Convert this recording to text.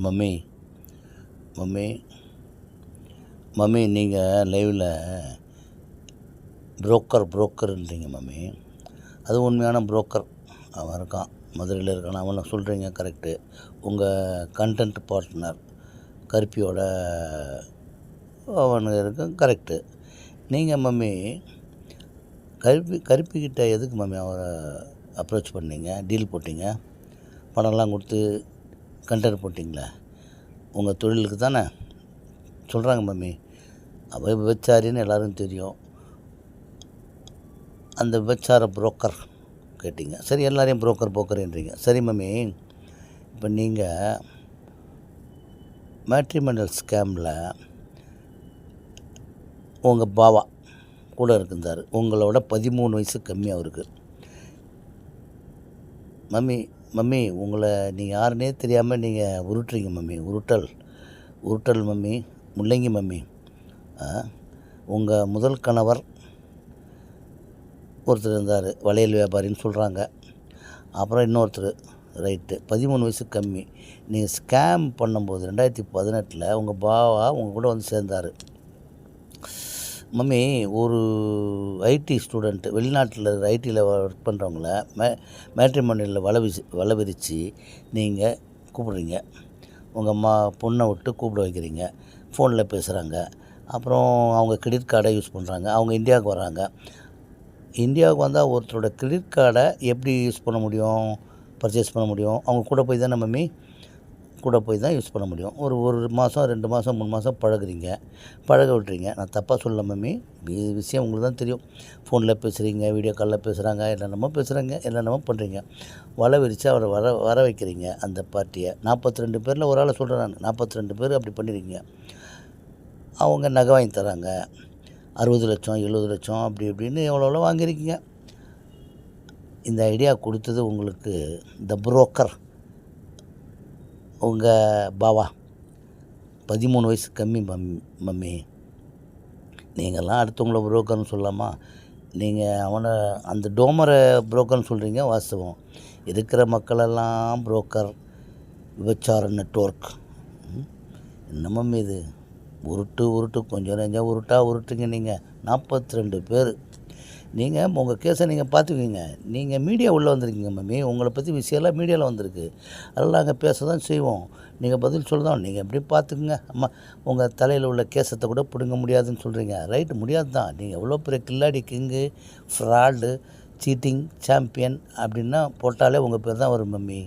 Mummy mummy mummy நீங்கள் லைவில் புரோக்கர்ன்றீங்க mummy. அது உண்மையான புரோக்கர் அவன் இருக்கான், மதுரையில் இருக்கான். அவனை சொல்கிறீங்க கரெக்டு. உங்கள் கண்டென்ட் பார்ட்னர் கருப்பியோட அவனுக்கு இருக்கும் கரெக்டு. நீங்கள் மம்மி கருப்பிக்கிட்ட எதுக்கு மம்மி அவரை அப்ரோச் பண்ணீங்க, டீல் போட்டிங்க, பணம்லாம் கொடுத்து கண்டென்ட் போட்டிங்களே? உங்கள் தொழிலுக்கு தானே சொல்கிறாங்க மம்மி. அவள் விபச்சாரின்னு எல்லோரும் தெரியும். அந்த விபச்சார புரோக்கர் கேட்டிங்க. சரி, எல்லாரையும் புரோக்கர்ன்றீங்க. சரி மம்மி, இப்போ நீங்கள் மேட்ரிமோனியல் ஸ்கேமில் உங்கள் பாவா கூட இருந்தார். உங்களோட 13 வயசு கம்மி அவருக்கு. மம்மி உங்களை நீங்கள் யாருன்னே தெரியாமல் நீங்கள் உருட்டுறீங்க மம்மி. உருட்டல் மம்மி, முள்ளங்கி மம்மி. உங்கள் முதல் கணவர் ஒருத்தர் இருந்தார், வளையல் வியாபாரின்னு சொல்கிறாங்க. அப்புறம் இன்னொருத்தர், ரைட்டு, 13 வயசு கம்மி. நீங்கள் ஸ்கேம் பண்ணும்போது 2018 உங்கள் பாவா உங்கள் கூட வந்து சேர்ந்தார். மம்மி, ஒரு ஐடி ஸ்டூடெண்ட்டு, வெளிநாட்டில் ஐடியில் ஒர்க் பண்ணுறவங்கள மேட்ரிமோனியில் வலை விரித்து நீங்கள் கூப்பிட்றீங்க. உங்கள் பொண்ணை விட்டு கூப்பிட வைக்கிறீங்க. ஃபோனில் பேசுகிறாங்க. அப்புறம் அவங்க கிரெடிட் கார்டை யூஸ் பண்ணுறாங்க. அவங்க இந்தியாவுக்கு வராங்க. இந்தியாவுக்கு வந்தால் ஒருத்தரோட கிரெடிட் கார்டை எப்படி யூஸ் பண்ண முடியும், பர்ச்சேஸ் பண்ண முடியும்? அவங்க கூட போய் தானே மம்மி, கூட போய் தான் யூஸ் பண்ண முடியும். ஒரு மாதம், 2 மாதம், 3 மாதம் பழக விட்டுறீங்க. நான் தப்பாக சொல்ல மம்மி, விஷயம் உங்களுக்கு தான் தெரியும். ஃபோனில் பேசுகிறீங்க, வீடியோ காலில் பேசுகிறாங்க, என்னென்னமோ பேசுகிறாங்க, என்னென்னமோ பண்ணுறீங்க. வலை விரித்து அவரை வர வைக்கிறீங்க. அந்த பார்ட்டியை 42 பேரில் ஒரு ஆளை சொல்கிறேன் நான். 42 பேர் அப்படி பண்ணியிருக்கீங்க. அவங்க நகை வாங்கி தராங்க, 60 லட்சம், 70 லட்சம், அப்படி இப்படின்னு எவ்வளோ வாங்கியிருக்கீங்க. இந்த ஐடியா கொடுத்தது உங்களுக்கு இந்த புரோக்கர் உங்கள் பாவா, 13 வயசு கம்மி மம்மி. நீங்கள்லாம் அடுத்தவங்கள புரோக்கர்னு சொல்லலாமா? நீங்கள் அவனை அந்த டோமரை புரோக்கர்னு சொல்கிறீங்க, வாஸ்தவம். இருக்கிற மக்களெல்லாம் புரோக்கர், விபச்சார நெட்வொர்க். என்ன மம்மி இது? உருட்டு கொஞ்சம் நெஞ்சம் உருட்டுங்க நீங்கள். 42 பேர். நீங்கள் உங்கள் கேஸை நீங்கள் பார்த்துக்குவீங்க. நீங்கள் மீடியா உள்ளே வந்திருக்கீங்க மம்மி. உங்களை பற்றி விஷயம்லாம் மீடியாவில் வந்திருக்கு. அதெல்லாம் நாங்கள் பேச தான் செய்வோம். நீங்கள் பதில் சொல்லதான். நீங்கள் எப்படி பார்த்துக்குங்க. அம்மா, உங்கள் தலையில் உள்ள கேசத்தை கூட பிடுங்க முடியாதுன்னு சொல்கிறீங்க. ரைட்டு, முடியாது தான். நீங்கள் எவ்வளோ பெரிய கில்லாடி, கிங்கு, ஃப்ராடு, சீட்டிங் சாம்பியன் அப்படின்னா போட்டாலே உங்கள் பேர் தான் வரும் மம்மி.